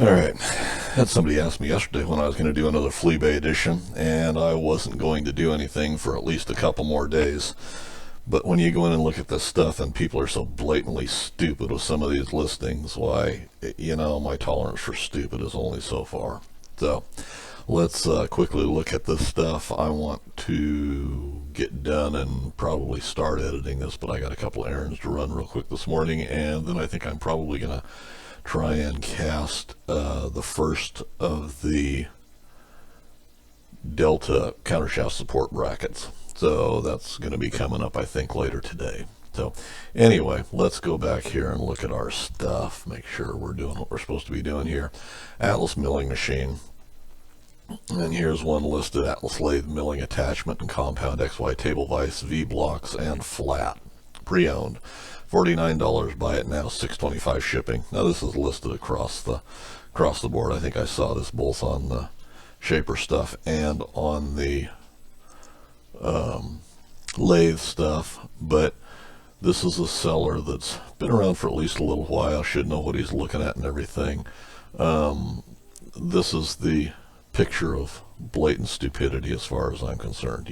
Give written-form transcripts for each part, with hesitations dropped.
Alright, had somebody ask me yesterday when I was going to do another Fleabay edition, and I wasn't going to do anything for at least a couple more days. But when you go in and look at this stuff and people are so blatantly stupid with some of these listings, why, my tolerance for stupid is only so far. So, let's quickly look at this stuff. I want to get done and probably start editing this, but I got a couple errands to run real quick this morning, and then I think I'm probably going to try and cast the first of the Delta countershaft support brackets. So that's going to be coming up, I think, later today. So anyway, let's go back here and look at our stuff, make sure we're doing what we're supposed to be doing here. Atlas milling machine. And here's one listed: Atlas lathe milling attachment and compound XY table vise, V blocks, and flat. Pre-owned. $49, buy it now, $6.25 shipping. Now this is listed across the board. I think I saw this both on the shaper stuff and on the lathe stuff, but this is a seller that's been around for at least a little while, should know what he's looking at and everything. This is the picture of blatant stupidity as far as I'm concerned.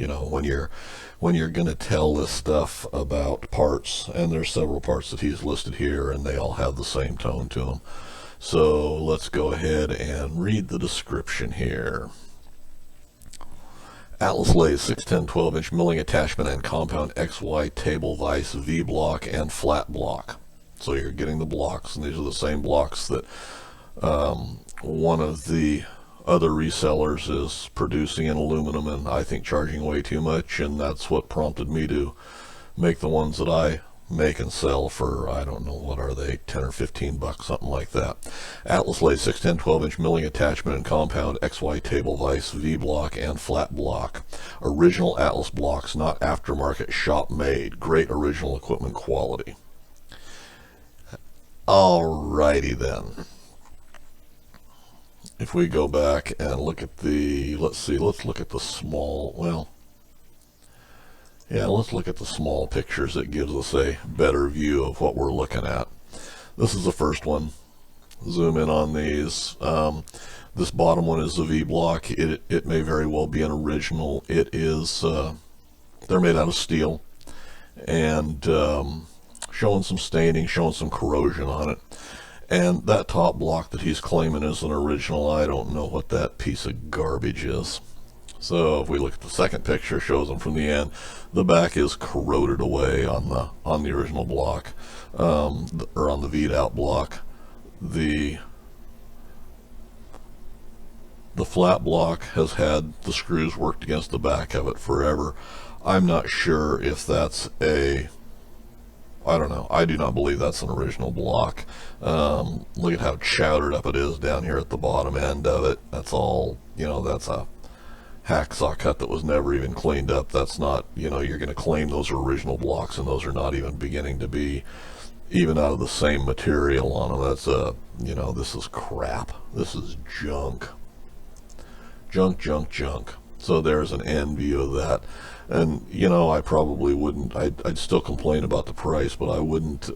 When you're going to tell this stuff about parts, and there's several parts that he's listed here and they all have the same tone to them. So let's go ahead and read the description here. Atlas lathe 610 12-inch milling attachment and compound XY table vise, V block and flat block. So you're getting the blocks, and these are the same blocks that one of the other resellers is producing in aluminum and I think charging way too much, and that's what prompted me to make the ones that I make and sell for, I don't know, what are they, 10 or 15 bucks, something like that. Atlas lathe 610 12-inch milling attachment and compound XY table vise, V block and flat block. Original Atlas blocks, not aftermarket shop made. Great original equipment quality. Alrighty then. If we go back and look at the, let's look at the small, let's look at the small pictures. It gives us a better view of what we're looking at. This is the first one. Zoom in on these. This bottom one is the V block. It may very well be an original. It is, they're made out of steel, and showing some staining, showing some corrosion on it. And that top block that he's claiming is an original, I don't know what that piece of garbage is. So if we look at the second picture, shows them from the end. The back is corroded away on the original block, or on the V'd out block. The flat block has had the screws worked against the back of it forever. I'm not sure if that's I don't know. I do not believe that's an original block. Look at how chowdered up it is down here at the bottom end of it. That's all, that's a hacksaw cut that was never even cleaned up. That's not, you're going to claim those are original blocks, and those are not even beginning to be even out of the same material on them. That's this is crap. This is junk. Junk. So there's an end view of that. And, I probably wouldn't, I'd still complain about the price, but I wouldn't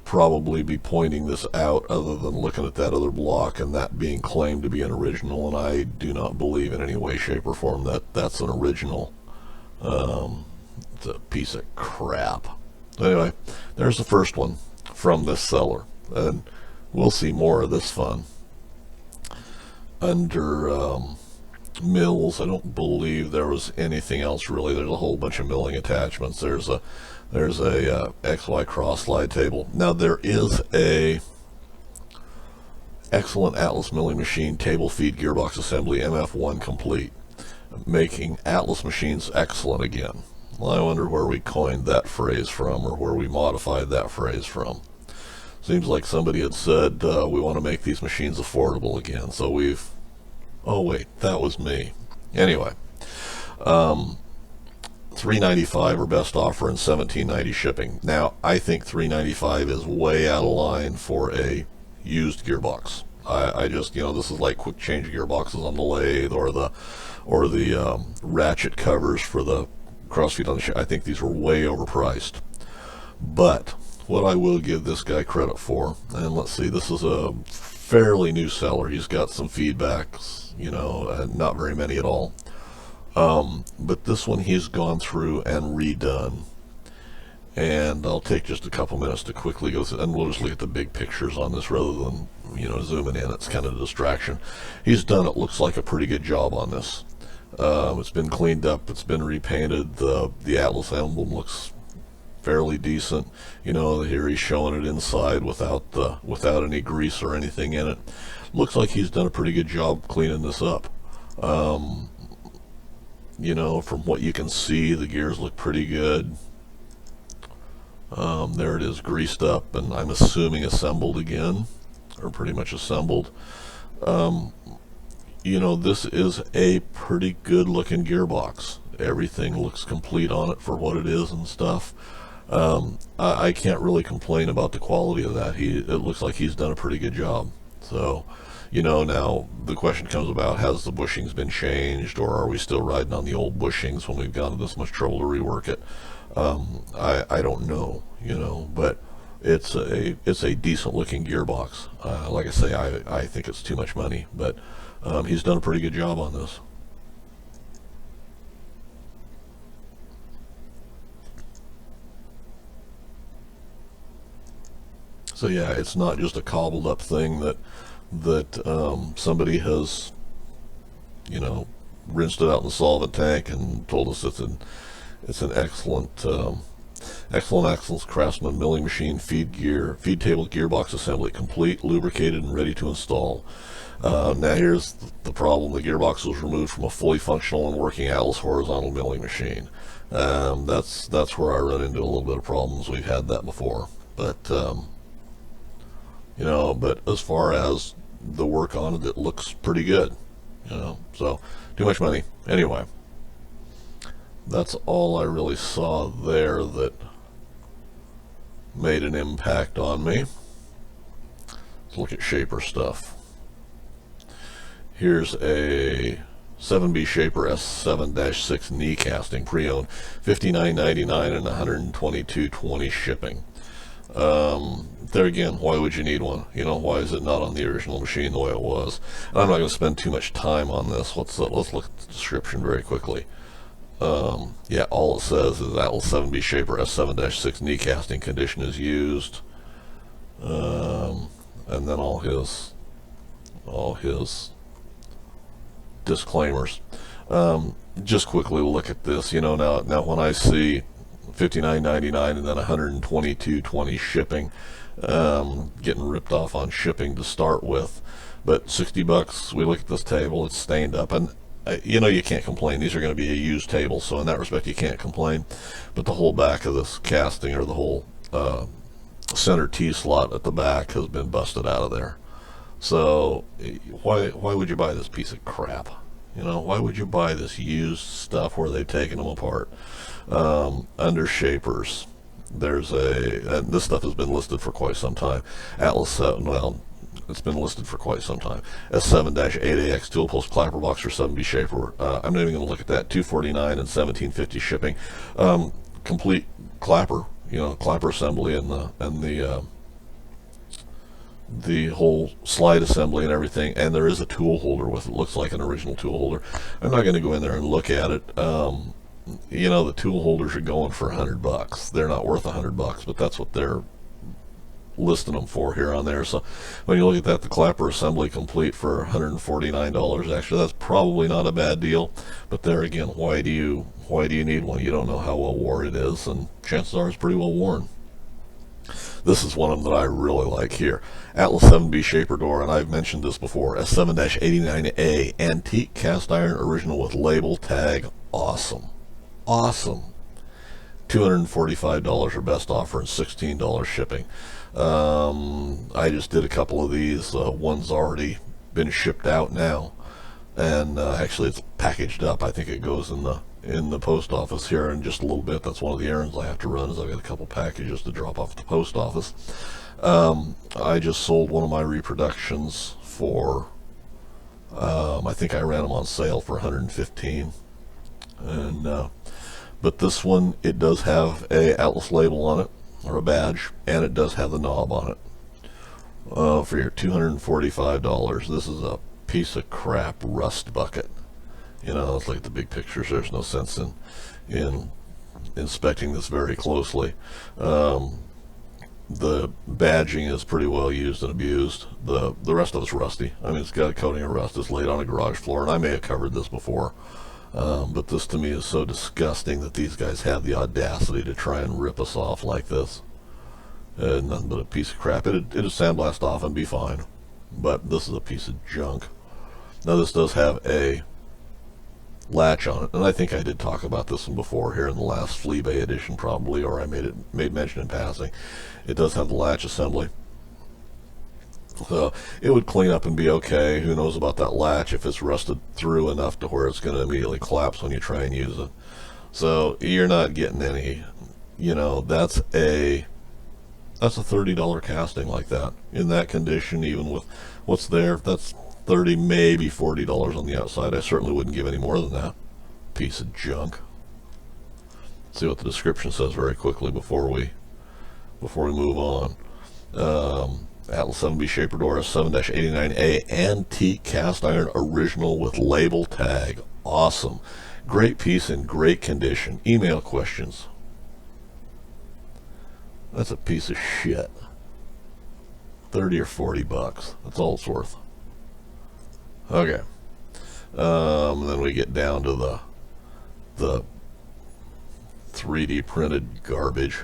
probably be pointing this out other than looking at that other block and that being claimed to be an original, and I do not believe in any way, shape, or form that that's an original. It's a piece of crap. Anyway, there's the first one from this seller, and we'll see more of this fun. Under mills, I don't believe there was anything else really. There's a whole bunch of milling attachments. There's a XY cross slide table. Now there is a excellent Atlas milling machine table feed gearbox assembly MF1 complete, making Atlas machines excellent again. Well, I wonder where we coined that phrase from, or where we modified that phrase from. Seems like somebody had said we want to make these machines affordable again, so we've, oh wait, that was me. Anyway, $3.95 or best offer and $17.90 shipping. Now I think $3.95 is way out of line for a used gearbox. I just, this is like quick change gearboxes on the lathe, or the ratchet covers for the crossfeed on the I think these are way overpriced. But what I will give this guy credit for, and let's see, this is a fairly new seller. He's got some feedbacks, you know, not very many at all. But this one he's gone through and redone. And I'll take just a couple minutes to quickly go through, and we'll just look at the big pictures on this rather than, you know, zooming in. It's kind of a distraction. He's done, it looks like, a pretty good job on this. It's been cleaned up. It's been repainted. The Atlas emblem looks fairly decent. You know, here he's showing it inside without any grease or anything in it. Looks like he's done a pretty good job cleaning this up. You know, from what you can see, the gears look pretty good. There it is, greased up, and I'm assuming assembled again, or pretty much assembled. You know, this is a pretty good looking gearbox. Everything looks complete on it for what it is and stuff. I can't really complain about the quality of that. It looks like he's done a pretty good job. So, you know, now the question comes about, has the bushings been changed, or are we still riding on the old bushings when we've gone to this much trouble to rework it? I don't know, you know, but it's a decent looking gearbox. Like I say, I think it's too much money, but he's done a pretty good job on this. So yeah, it's not just a cobbled up thing that somebody has, you know, rinsed it out in the solvent tank and told us it's an excellent Craftsman milling machine feed table gearbox assembly, complete, lubricated, and ready to install. Now here's the problem: the gearbox was removed from a fully functional and working Atlas horizontal milling machine. That's where I run into a little bit of problems. We've had that before, but you know, but as far as the work on it, it looks pretty good. You know, so too much money anyway. That's all I really saw there that made an impact on me. Let's look at Shaper stuff. Here's a 7B Shaper S7-6 knee casting, pre-owned, $59.99 and $122.20 shipping. There again, why would you need one? You know, why is it not on the original machine the way it was? And I'm not going to spend too much time on this. Let's look at the description very quickly. Yeah, all it says is Atlas 7B Shaper S7-6 knee casting condition is used, and then all his disclaimers. Just quickly look at this. You know, now when I see $59.99 and then $122.20 shipping, getting ripped off on shipping to start with, but $60. We look at this table; it's stained up, and you know, you can't complain. These are going to be a used table, so in that respect you can't complain. But the whole back of this casting, or the whole center T-slot at the back, has been busted out of there. So why would you buy this piece of crap? You know, why would you buy this used stuff where they've taken them apart? Under Shapers, there's and this stuff has been listed for quite some time. Atlas, well, it's been listed for quite some time. S7-8AX dual post clapper box for 7B Shaper. I'm not even going to look at that. $249 and $17.50 shipping. Complete clapper, you know, clapper assembly and the whole slide assembly and everything. And there is a tool holder with it. Looks like an original tool holder. I'm not going to go in there and look at it. You know, the tool holders are going for $100. They're not worth $100, but that's what they're listing them for here on there. So when you look at that, the clapper assembly complete for $149. Actually, that's probably not a bad deal. But there again, why do you need one? You don't know how well worn it is, and chances are it's pretty well worn. This is one of them that I really like here. Atlas 7B Shaper door, and I've mentioned this before. S7-89A antique cast iron, original with label tag. Awesome. Awesome. $245 or best offer, and $16 shipping. I just did a couple of these. One's already been shipped out now, and actually it's packaged up. I think it goes in the post office here in just a little bit. That's one of the errands I have to run, is I've got a couple packages to drop off at the post office. I just sold one of my reproductions for I think I ran them on sale for $115, and but this one, it does have a Atlas label on it, or a badge, and it does have the knob on it. For your $245. This is a piece of crap rust bucket. You know, it's like the big pictures. There's no sense in inspecting this very closely. The badging is pretty well used and abused. The rest of it's rusty. I mean, it's got a coating of rust. It's laid on a garage floor, and I may have covered this before. But this to me is so disgusting that these guys have the audacity to try and rip us off like this. Nothing but a piece of crap. It'd sandblast off and be fine. But this is a piece of junk. Now this does have a latch on it, and I think I did talk about this one before here in the last Fleabay edition probably, or I made mention in passing. It does have the latch assembly, so it would clean up and be okay. Who knows about that latch if it's rusted through enough to where it's going to immediately collapse when you try and use it. So you're not getting any, you know, that's a $30 casting like that in that condition, even with what's there. That's $30, maybe $40 on the outside. I certainly wouldn't give any more than that. Piece of junk. Let's see what the description says very quickly before we move on. Atlas 7B Shaper Door 7-89A antique cast iron original with label tag. Awesome. Great piece in great condition. Email questions. That's a piece of shit. 30 or 40 bucks. That's all it's worth. Okay. Then we get down to the 3D printed garbage.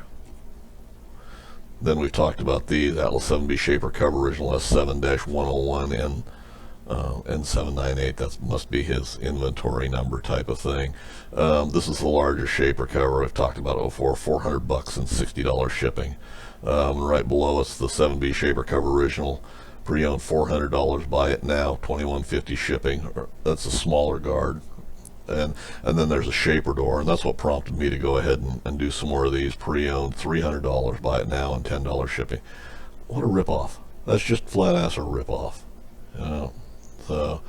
Then we've talked about these Atlas 7B Shaper cover original S7-101 and 798. That must be his inventory number type of thing. This is the largest Shaper cover I've talked about before. $400 and $60 shipping. Right below it's the 7B Shaper cover original. Pre-owned $400. Buy it now. $21.50 shipping. That's a smaller guard. And then there's a Shaper door, and that's what prompted me to go ahead and do some more of these. Pre-owned $300. Buy it now and $10 shipping. What a ripoff! That's just flat ass a ripoff. You know. So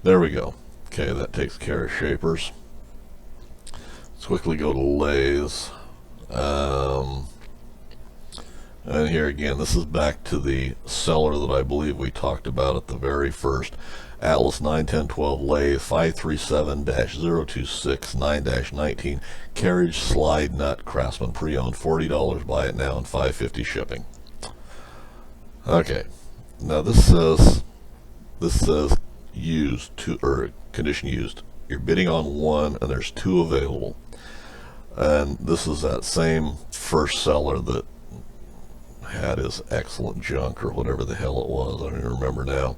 there we go. Okay, that takes care of Shapers. Let's quickly go to lathes. And here again, this is back to the seller that I believe we talked about at the very first. Atlas 91012 lathe 537-026-9-19 carriage slide nut Craftsman pre-owned $40. Buy it now and $5.50 shipping. Okay, now this says used or condition used. You're bidding on one and there's two available, and this is that same first seller that had his excellent junk or whatever the hell it was. I don't even remember now.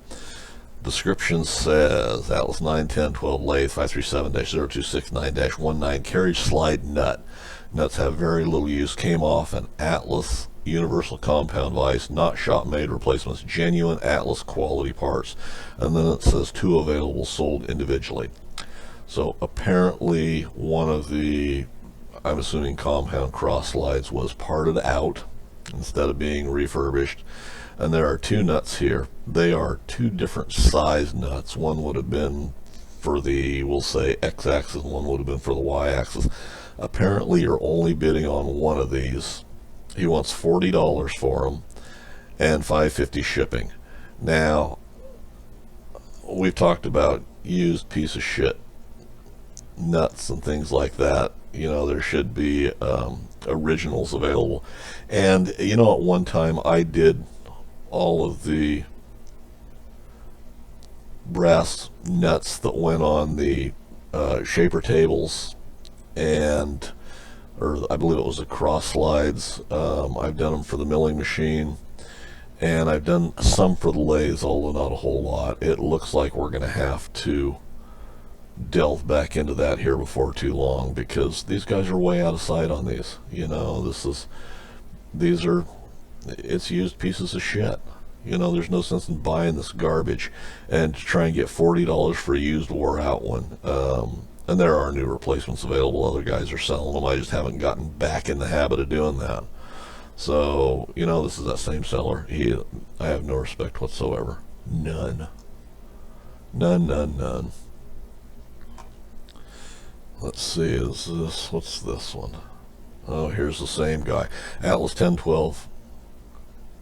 Description says Atlas 91012 lathe 537-026-9-19 carriage slide nut. Nuts have very little use. Came off an Atlas universal compound vise, not shop made replacements, genuine Atlas quality parts. And then it says two available, sold individually. So apparently one of the, I'm assuming, compound cross slides was parted out instead of being refurbished. And there are two nuts here. They are two different size nuts. One would have been for the, we'll say, x-axis, and one would have been for the y-axis. Apparently you're only bidding on one of these. He wants $40 for them and $5.50 shipping. Now, we've talked about used piece of shit nuts and things like that. You know, there should be originals available. And, you know, at one time I did all of the brass nuts that went on the Shaper tables, and or I believe it was the cross slides. I've done them for the milling machine, and I've done some for the lathes, although not a whole lot. It looks like we're going to have to delve back into that here before too long, because these guys are way out of sight on these. You know, it's used pieces of shit. You know, there's no sense in buying this garbage and to try and get $40 for a used wore out one. And there are new replacements available. Other guys are selling them. I just haven't gotten back in the habit of doing that. So, you know, this is that same seller. I have no respect whatsoever. None. None. Let's see, what's this one? Oh, here's the same guy. Atlas 1012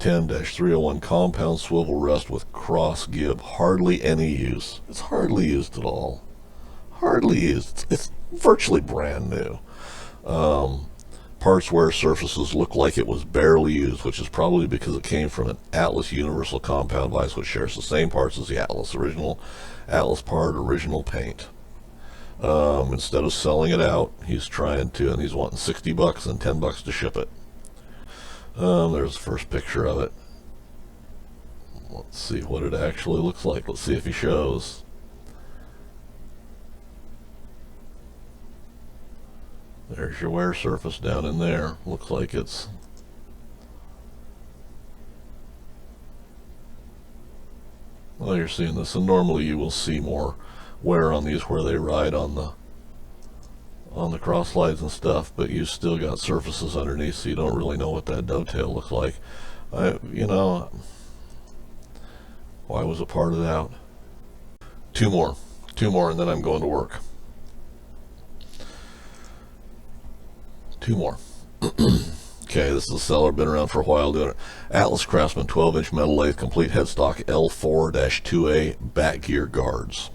10-301 compound swivel rest with cross gib. Hardly any use. It's hardly used at all. Hardly used. It's virtually brand new. Parts wear surfaces look like it was barely used, which is probably because it came from an Atlas Universal Compound Vise, which shares the same parts as the Atlas. Original Atlas part, original paint. Instead of selling it out, he's trying to, and he's wanting $60 and $10 to ship it. There's the first picture of it. Let's see what it actually looks like. Let's see if he shows. There's your wear surface down in there. Looks like it's well, you're seeing this, and normally you will see more wear on these where they ride on the cross slides and stuff, but you still got surfaces underneath, so you don't really know what that dovetail looks like. You know, why was a part of that? Two more, and then I'm going to work. Two more. Okay, this is a seller, been around for a while doing it. Atlas Craftsman 12-inch metal lathe, complete headstock L4-2A back gear guards.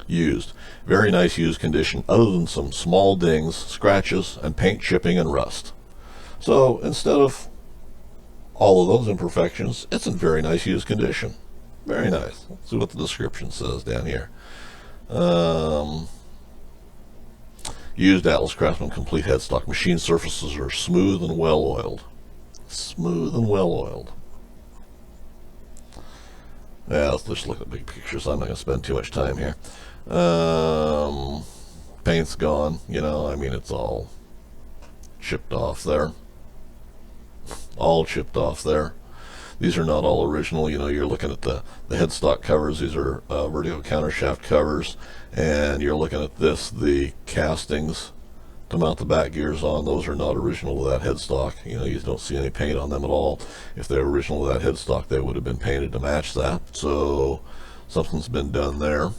Used. Very nice used condition, other than some small dings, scratches, and paint chipping and rust. So instead of all of those imperfections, it's in very nice used condition. Very nice. Let's see what the description says down here. Used Atlas Craftsman complete headstock. Machine surfaces are smooth and well oiled. Smooth and well oiled. Yeah, let's just look at big pictures. I'm not going to spend too much time here. Paint's gone. You know, I mean, it's all chipped off there. All chipped off there. These are not all original. You know, you're looking at the headstock covers. These are vertical countershaft covers. And you're looking at this, the castings to mount the back gears on. Those are not original to that headstock. You know, you don't see any paint on them at all. If they're original to that headstock, they would have been painted to match that. So something's been done there.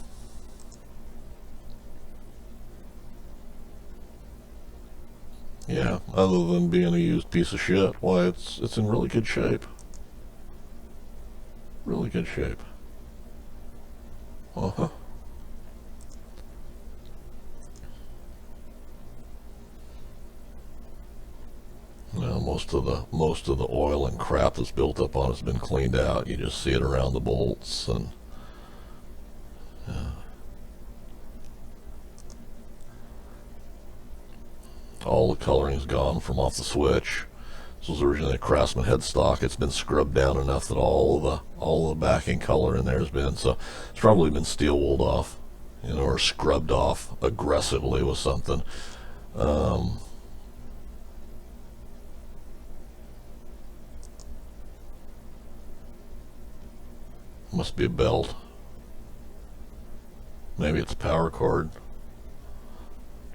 Yeah, other than being a used piece of shit, why, it's in really good shape. Really good shape. Uh-huh. Now most of the oil and crap that's built up on it's been cleaned out. You just see it around the bolts, and all the coloring's gone from off the switch. This was originally a Craftsman headstock. It's been scrubbed down enough that all the backing color in there has been, so it's probably been steel wooled off, you know, or scrubbed off aggressively with something. Must be a belt. Maybe it's a power cord.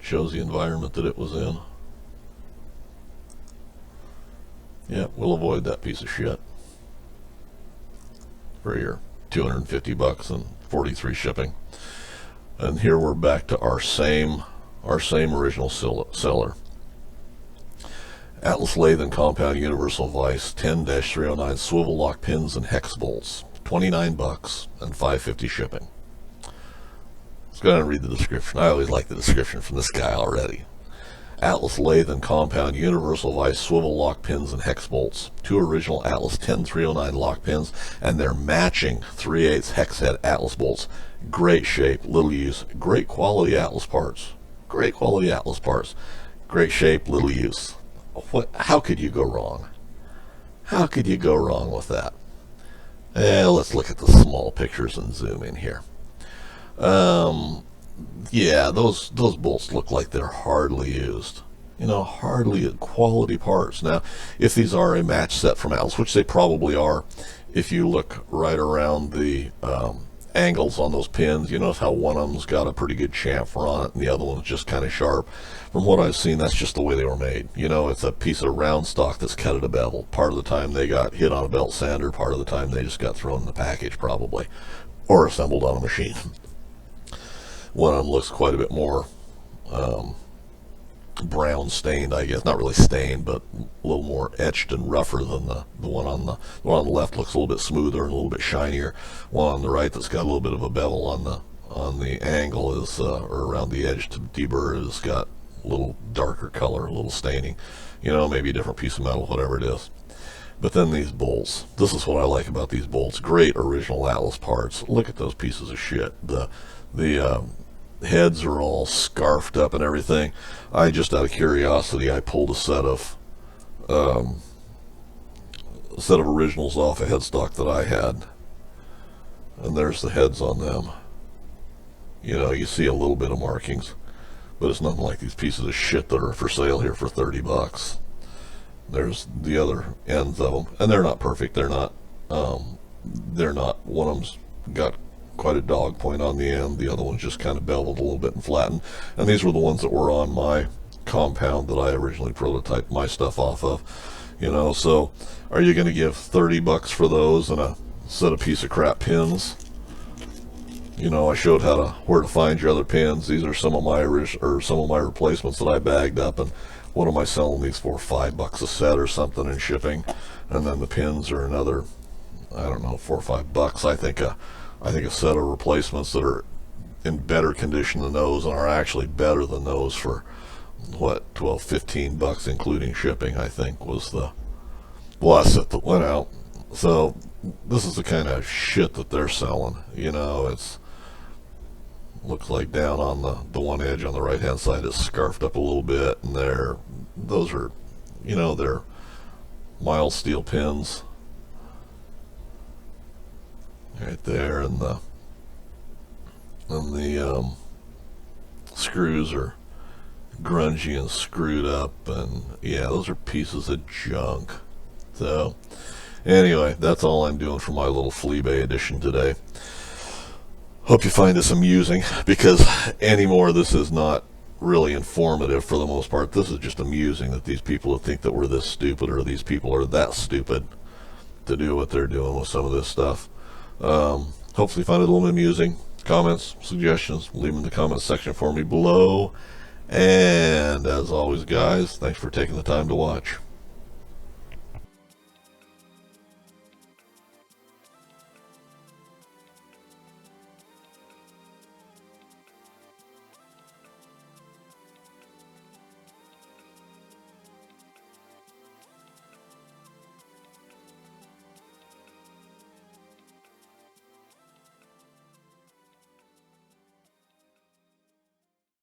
Shows the environment that it was in. Yeah, we'll avoid that piece of shit for your $250 and 43 shipping. And here we're back to our same original seller. Atlas lathe and compound universal vise, 10-309 swivel lock pins and hex bolts, $29 and $5.50 shipping. Let's go ahead and read the description. I always like the description from this guy already. Atlas lathe and compound universal vise swivel lock pins and hex bolts. 2 original Atlas 10309 lock pins and their matching 3/8 hex head Atlas bolts. Great shape, little use, great quality Atlas parts. Great quality Atlas parts. Great shape, little use. How could you go wrong? How could you go wrong with that? Let's look at the small pictures and zoom in here. Yeah, those bolts look like they're hardly used. You know, hardly quality parts. Now, if these are a match set from Atlas, which they probably are, if you look right around the angles on those pins, you notice how one of them's got a pretty good chamfer on it and the other one's just kind of sharp. From what I've seen, that's just the way they were made. You know, it's a piece of round stock that's cut at a bevel. Part of the time they got hit on a belt sander, part of the time they just got thrown in the package probably, or assembled on a machine. One of them looks quite a bit more brown stained, I guess. Not really stained, but a little more etched and rougher than the one on the left looks a little bit smoother and a little bit shinier. One on the right that's got a little bit of a bevel on the angle is or around the edge to deburr has got a little darker color, a little staining. You know, maybe a different piece of metal, whatever it is. But then these bolts. This is what I like about these bolts. Great original Atlas parts. Look at those pieces of shit. The heads are all scarfed up and everything. I just out of curiosity, I pulled a set of originals off a headstock that I had, and there's the heads on them. You know, you see a little bit of markings, but it's nothing like these pieces of shit that are for sale here for $30. There's the other ends of them, and they're not perfect. They're not. One of them's got quite a dog point on the end. The other one's just kind of beveled a little bit and flattened. And these were the ones that were on my compound that I originally prototyped my stuff off of. You know, so are you going to give $30 for those and a set of piece of crap pins? You know, I showed where to find your other pins. These are some of my replacements that I bagged up, and what am I selling these for? $5 a set or something in shipping, and then the pins are another, I don't know, $4 or $5. I think a set of replacements that are in better condition than those and are actually better than those for what, $12, $15 including shipping, I think was the last set that went out. So this is the kind of shit that they're selling. You know, it's looks like down on the one edge on the right hand side is scarfed up a little bit, and those are, you know, they're mild steel pins right there, and the screws are grungy and screwed up, and yeah, those are pieces of junk. So anyway, that's all I'm doing for my little Fleabay edition today. Hope you find this amusing, because anymore this is not really informative for the most part. This is just amusing that these people think that we're this stupid, or these people are that stupid to do what they're doing with some of this stuff. Hopefully you find it a little bit amusing. Comments, suggestions, leave them in the comments section for me below. And as always, guys, thanks for taking the time to watch.